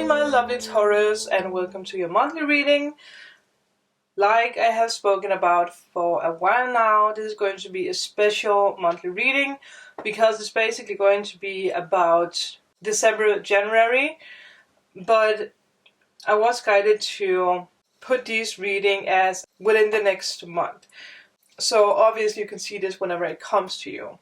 morning, my lovely Taurus, and welcome to your monthly reading. Like I have spoken about for a while now, this is going to be a special monthly reading because it's basically going to be about December, January, but I was guided to put this reading as within the next month. So obviously you can see this whenever it comes to you.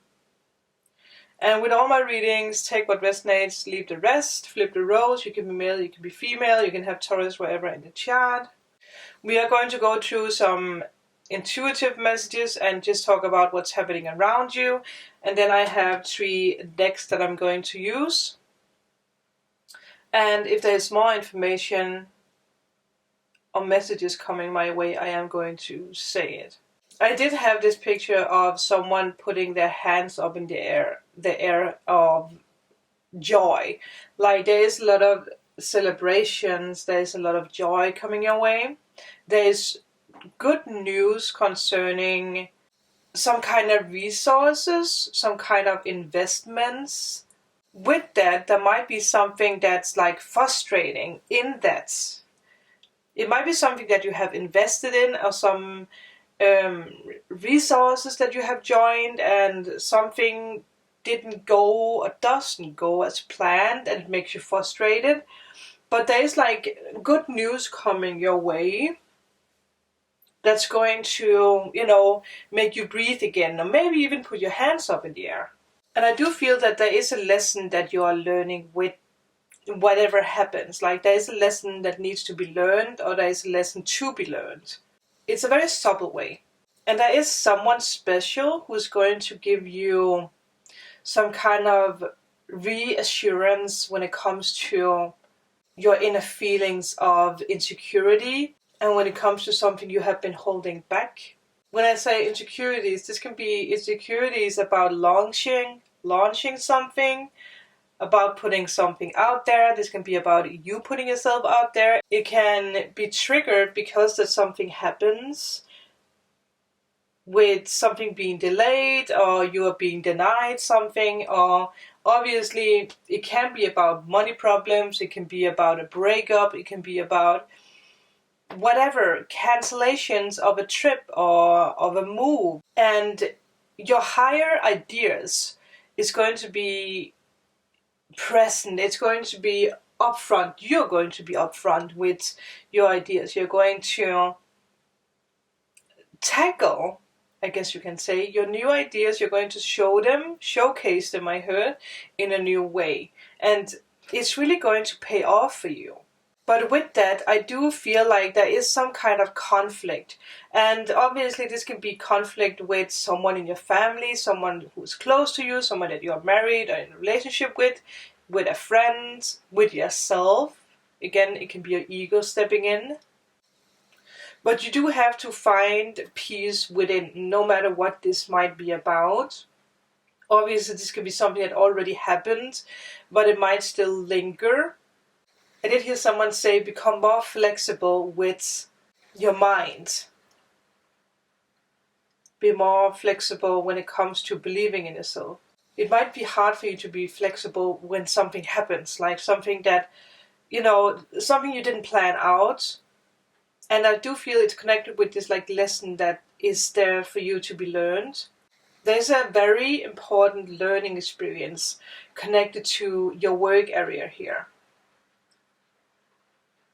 And with all my readings, take what resonates, leave the rest, flip the roles. You can be male, you can be female, you can have Taurus wherever in the chart. We are going to go through some intuitive messages and just talk about what's happening around you. And then I have 3 decks that I'm going to use. And if there's more information or messages coming my way, I am going to say it. I did have this picture of someone putting their hands up in the air of joy. Like there is a lot of celebrations, there's a lot of joy coming your way. There's good news concerning some kind of resources, some kind of investments. With that, there might be something that's like frustrating in that. It might be something that you have invested in or some resources that you have joined and something didn't go or doesn't go as planned and it makes you frustrated. But there's like good news coming your way that's going to, make you breathe again or maybe even put your hands up in the air. And I do feel that there is a lesson that you are learning with whatever happens. Like there is a lesson that needs to be learned or there is a lesson to be learned. It's a very subtle way. And there is someone special who's going to give you some kind of reassurance when it comes to your inner feelings of insecurity and when it comes to something you have been holding back. When I say insecurities, this can be insecurities about launching something, about putting something out there. This can be about you putting yourself out there. It can be triggered because that something happens with something being delayed or you are being denied something, or obviously it can be about money problems, it can be about a breakup, it can be about whatever, cancellations of a trip or of a move. And your higher ideas is going to be present, it's going to be upfront. You're going to be upfront with your ideas. You're going to tackle, I guess you can say, your new ideas. You're going to showcase them, I heard, in a new way. And it's really going to pay off for you. But with that, I do feel like there is some kind of conflict. And obviously this can be conflict with someone in your family, someone who's close to you, someone that you're married or in a relationship with a friend, with yourself. Again, it can be your ego stepping in. But you do have to find peace within, no matter what this might be about. Obviously this could be something that already happened, but it might still linger. I did hear someone say, become more flexible with your mind. Be more flexible when it comes to believing in yourself. It might be hard for you to be flexible when something happens, like something that, something you didn't plan out. And I do feel it's connected with this like lesson that is there for you to be learned. There's a very important learning experience connected to your work area here.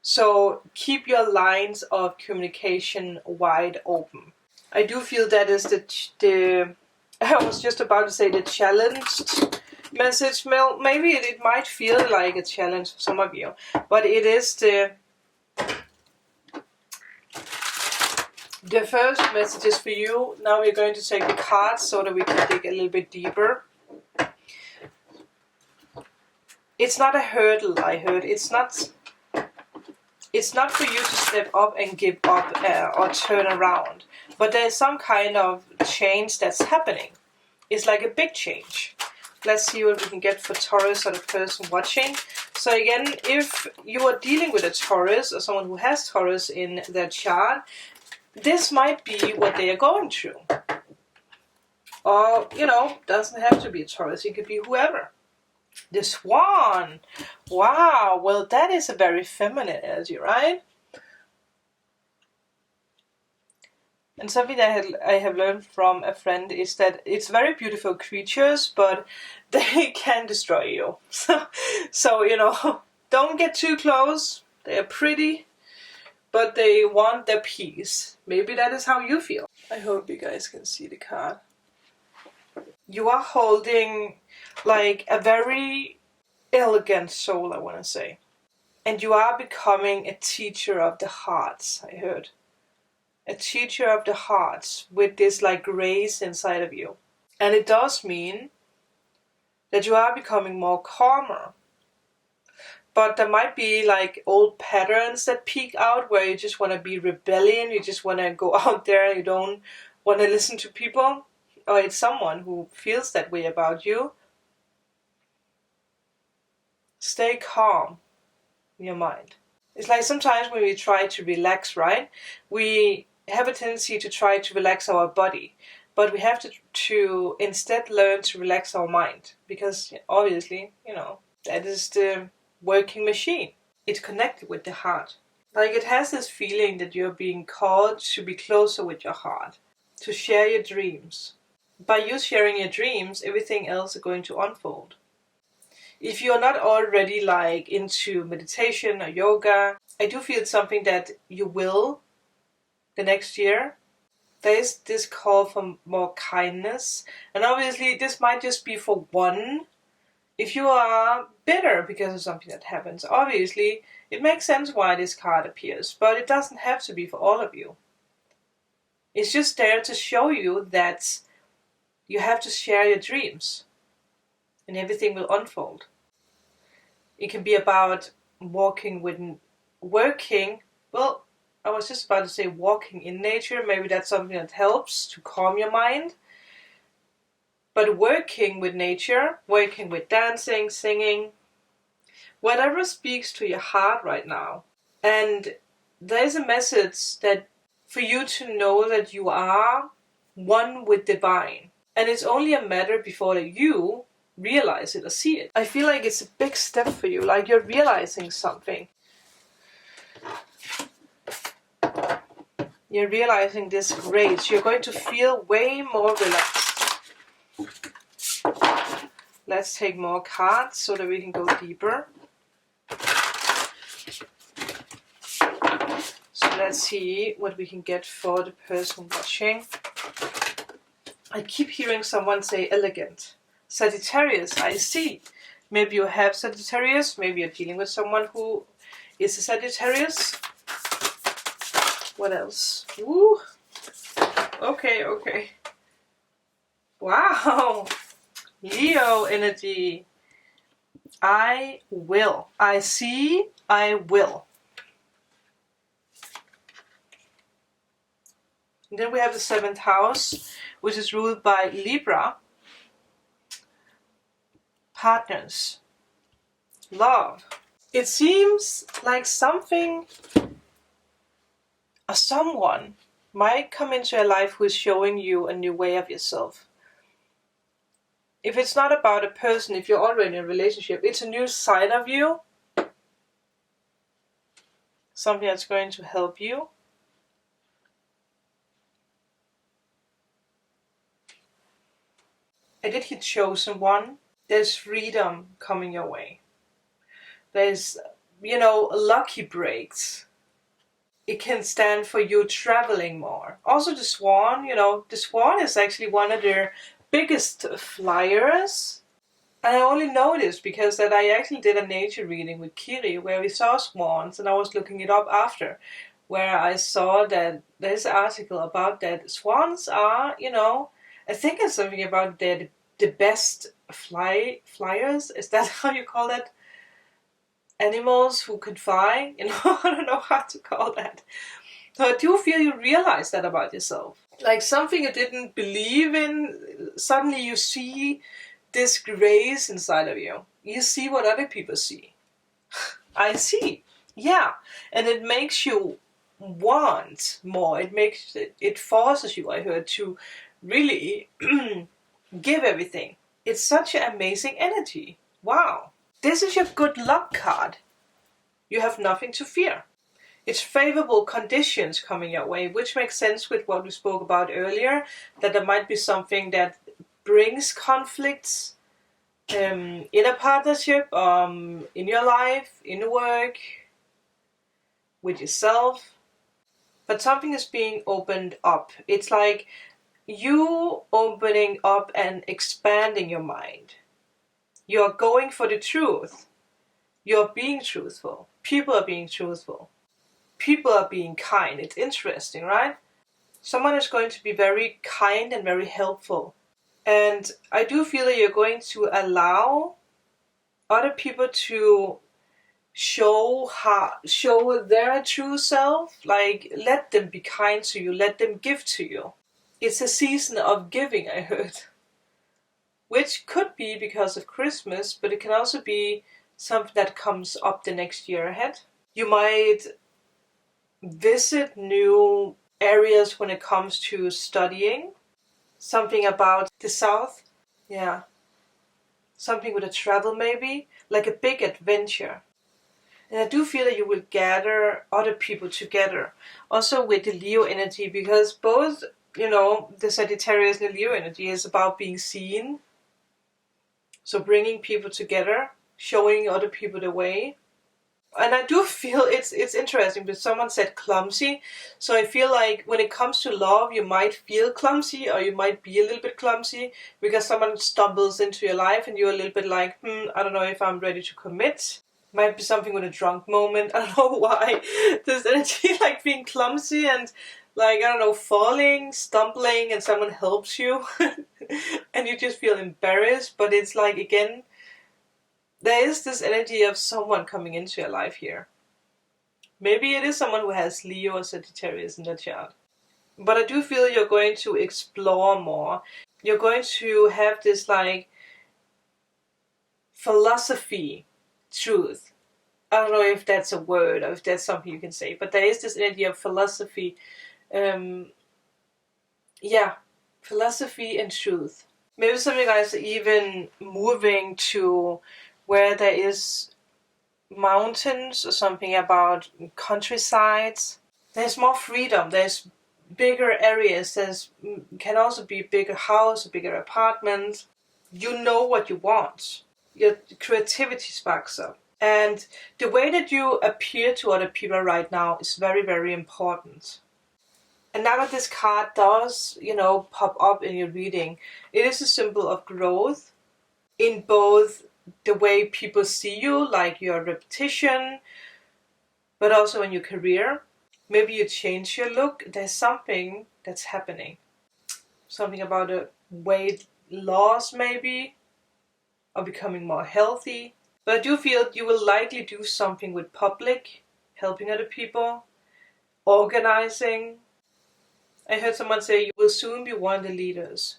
So keep your lines of communication wide open. I do feel that is the I was just about to say the challenged message. Maybe it might feel like a challenge for some of you, but it is the first messages for you. Now we're going to take the cards so that we can dig a little bit deeper. It's not a hurdle, I heard. It's not for you to step up and give up or turn around. But there's some kind of change that's happening. It's like a big change. Let's see what we can get for Taurus or the person watching. So again, if you are dealing with a Taurus or someone who has Taurus in their chart, this might be what they are going through. Or, doesn't have to be a Taurus. It could be whoever. The Swan. Wow, well that is a very feminine energy, right? And something that I have learned from a friend is that it's very beautiful creatures, but they can destroy you. So you know, don't get too close. They are pretty, but they want their peace. Maybe that is how you feel. I hope you guys can see the card. You are holding like a very elegant soul, I want to say. And you are becoming a teacher of the hearts, I heard. A teacher of the hearts with this like grace inside of you. And it does mean that you are becoming more calmer. But there might be like old patterns that peek out where you just want to be rebellion, you just want to go out there, you don't want to listen to people, or it's someone who feels that way about you. Stay calm in your mind. It's like sometimes when we try to relax, right? We have a tendency to try to relax our body, but we have to instead learn to relax our mind, because obviously, you know, that is the working machine. It's connected with the heart. Like it has this feeling that you're being called to be closer with your heart, to share your dreams. By you sharing your dreams, everything else is going to unfold. If you're not already like into meditation or yoga, I do feel it's something that you will the next year. There is this call for more kindness, and obviously this might just be for one. If you are bitter because of something that happens, obviously it makes sense why this card appears, but it doesn't have to be for all of you. It's just there to show you that you have to share your dreams and everything will unfold. It can be about working, well, I was just about to say walking in nature. Maybe that's something that helps to calm your mind. But working with nature, working with dancing, singing, whatever speaks to your heart right now. And there's a message that for you to know that you are one with divine. And it's only a matter before that you realize it or see it. I feel like it's a big step for you, like you're realizing something. You're realizing this grace. You're going to feel way more relaxed. Let's take more cards so that we can go deeper. So let's see what we can get for the person watching. I keep hearing someone say elegant. Sagittarius, I see. Maybe you have Sagittarius. Maybe you're dealing with someone who is a Sagittarius. What else? Woo! Okay. Wow! Leo energy. I will. I see, I will. And then we have the 7th house, which is ruled by Libra. Partners. Love. It seems like something or someone might come into your life who is showing you a new way of yourself. If it's not about a person, if you're already in a relationship, it's a new side of you. Something that's going to help you. I did hit chosen one. There's freedom coming your way. There's, lucky breaks. It can stand for you traveling more. Also the swan, the swan is actually one of their biggest flyers. And I only know this because that I actually did a nature reading with Kiri where we saw swans, and I was looking it up after, where I saw that there's an article about that swans are, I think it's something about they're the best flyers. Is that how you call that? Animals who could fly, I don't know how to call that. So I do feel you realize that about yourself. Like something you didn't believe in, suddenly you see this grace inside of you. You see what other people see. I see. Yeah. And it makes you want more. It forces you, I heard, to really give everything. It's such an amazing energy. wow, this is your good luck card. You have nothing to fear. It's favorable conditions coming your way, which makes sense with what we spoke about earlier, that there might be something that brings conflicts in a partnership, in your life, in work, with yourself. But something is being opened up. It's like you opening up and expanding your mind. You're going for the truth. You're being truthful. People are being truthful. People are being kind. It's interesting, right? Someone is going to be very kind and very helpful. And I do feel that you're going to allow other people to show their true self. Like, let them be kind to you. Let them give to you. It's a season of giving, I heard. Which could be because of Christmas, but it can also be something that comes up the next year ahead. You might visit new areas when it comes to studying. Something about the south. Yeah. Something with a travel maybe. Like a big adventure. And I do feel that you will gather other people together. Also with the Leo energy, because both, the Sagittarius and the Leo energy is about being seen. So bringing people together, showing other people the way. And I do feel it's interesting, but someone said clumsy. So I feel like when it comes to love, you might feel clumsy, or you might be a little bit clumsy because someone stumbles into your life and you're a little bit like, I don't know if I'm ready to commit. Might be something with a drunk moment. I don't know why. There's energy like being clumsy and like, I don't know, falling, stumbling, and someone helps you and you just feel embarrassed. But it's like, again, there is this energy of someone coming into your life here. Maybe it is someone who has Leo or Sagittarius in their chart. But I do feel you're going to explore more. You're going to have this like philosophy, truth. I don't know if that's a word or if that's something you can say, but there is this energy of philosophy. Philosophy and truth. Maybe some of you guys are even moving to where there is mountains or something about countrysides. There's more freedom. There's bigger areas. Can also be bigger house, a bigger apartment. You know what you want. Your creativity sparks up. And the way that you appear to other people right now is very, very important. And now that this card does, pop up in your reading, it is a symbol of growth in both the way people see you, like your reputation, but also in your career. Maybe you change your look. There's something that's happening. Something about the weight loss maybe, or becoming more healthy. But I do feel you will likely do something with public, helping other people, organizing. I heard someone say you will soon be one of the leaders.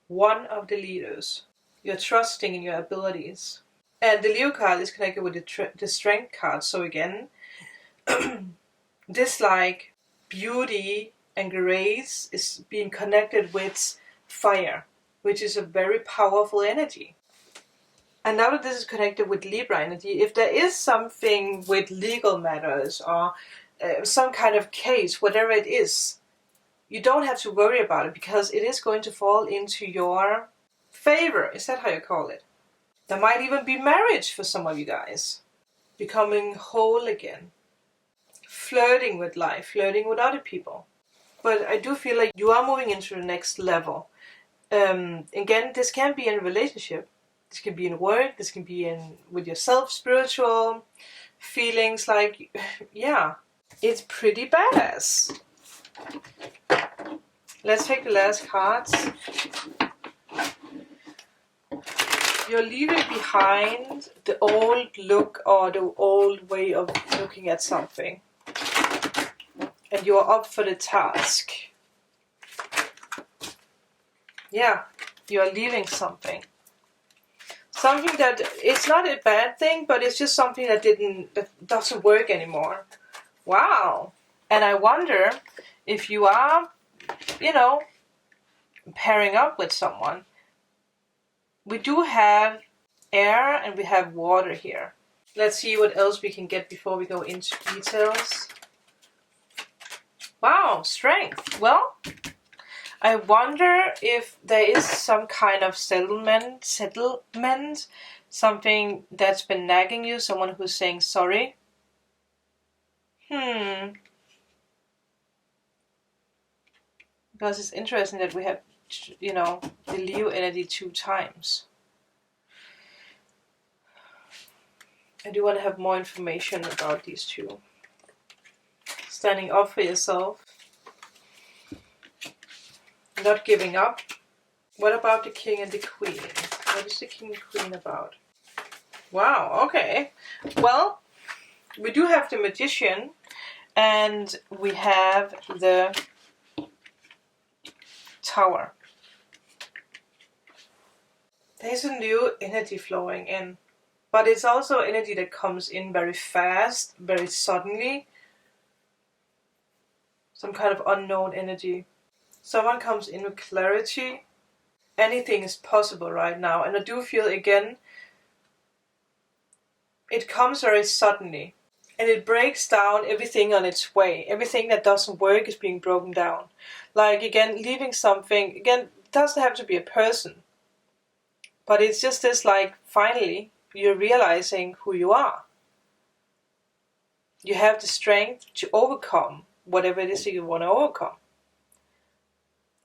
One of the leaders. You're trusting in your abilities. And the Leo card is connected with the Strength card. So again, this like beauty and grace is being connected with fire, which is a very powerful energy. And now that this is connected with Libra energy, if there is something with legal matters or some kind of case, whatever it is, you don't have to worry about it because it is going to fall into your favor. Is that how you call it? There might even be marriage for some of you guys. Becoming whole again. Flirting with life, flirting with other people. But I do feel like you are moving into the next level. Again, this can be in a relationship. This can be in work. This can be in with yourself, spiritual feelings. Like, yeah, it's pretty badass. Let's take the last cards. You're leaving behind the old look or the old way of looking at something. And you're up for the task. Yeah, you're leaving something. Something that, it's not a bad thing, but it's just something that doesn't work anymore. Wow. And I wonder if you are, pairing up with someone. We do have air and we have water here. Let's see what else we can get before we go into details. Wow, strength. Well, I wonder if there is some kind of settlement, something that's been nagging you, someone who's saying sorry. Because it's interesting that we have, you know, the Leo energy 2 times. I do want to have more information about these two. Standing up for yourself. Not giving up. What about the King and the Queen? What is the King and Queen about? Wow, okay. Well, we do have the Magician. And we have the Tower. There's a new energy flowing in. But it's also energy that comes in very fast, very suddenly. Some kind of unknown energy. Someone comes in with clarity. Anything is possible right now. And I do feel, again, it comes very suddenly. And it breaks down everything on its way. Everything that doesn't work is being broken down. Like, again, leaving something. Again, it doesn't have to be a person. But it's just this, like, finally, you're realizing who you are. You have the strength to overcome whatever it is that you want to overcome.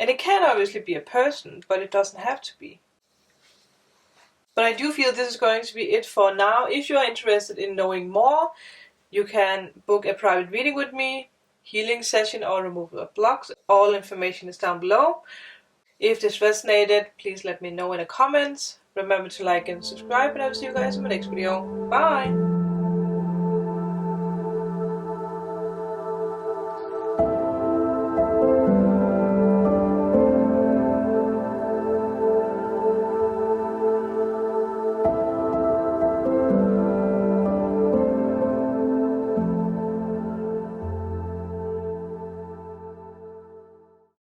And it can obviously be a person, but it doesn't have to be. But I do feel this is going to be it for now. If you are interested in knowing more, you can book a private reading with me, healing session or removal of blocks. All information is down below. If this resonated, please let me know in the comments. Remember to like and subscribe, and I'll see you guys in my next video. Bye!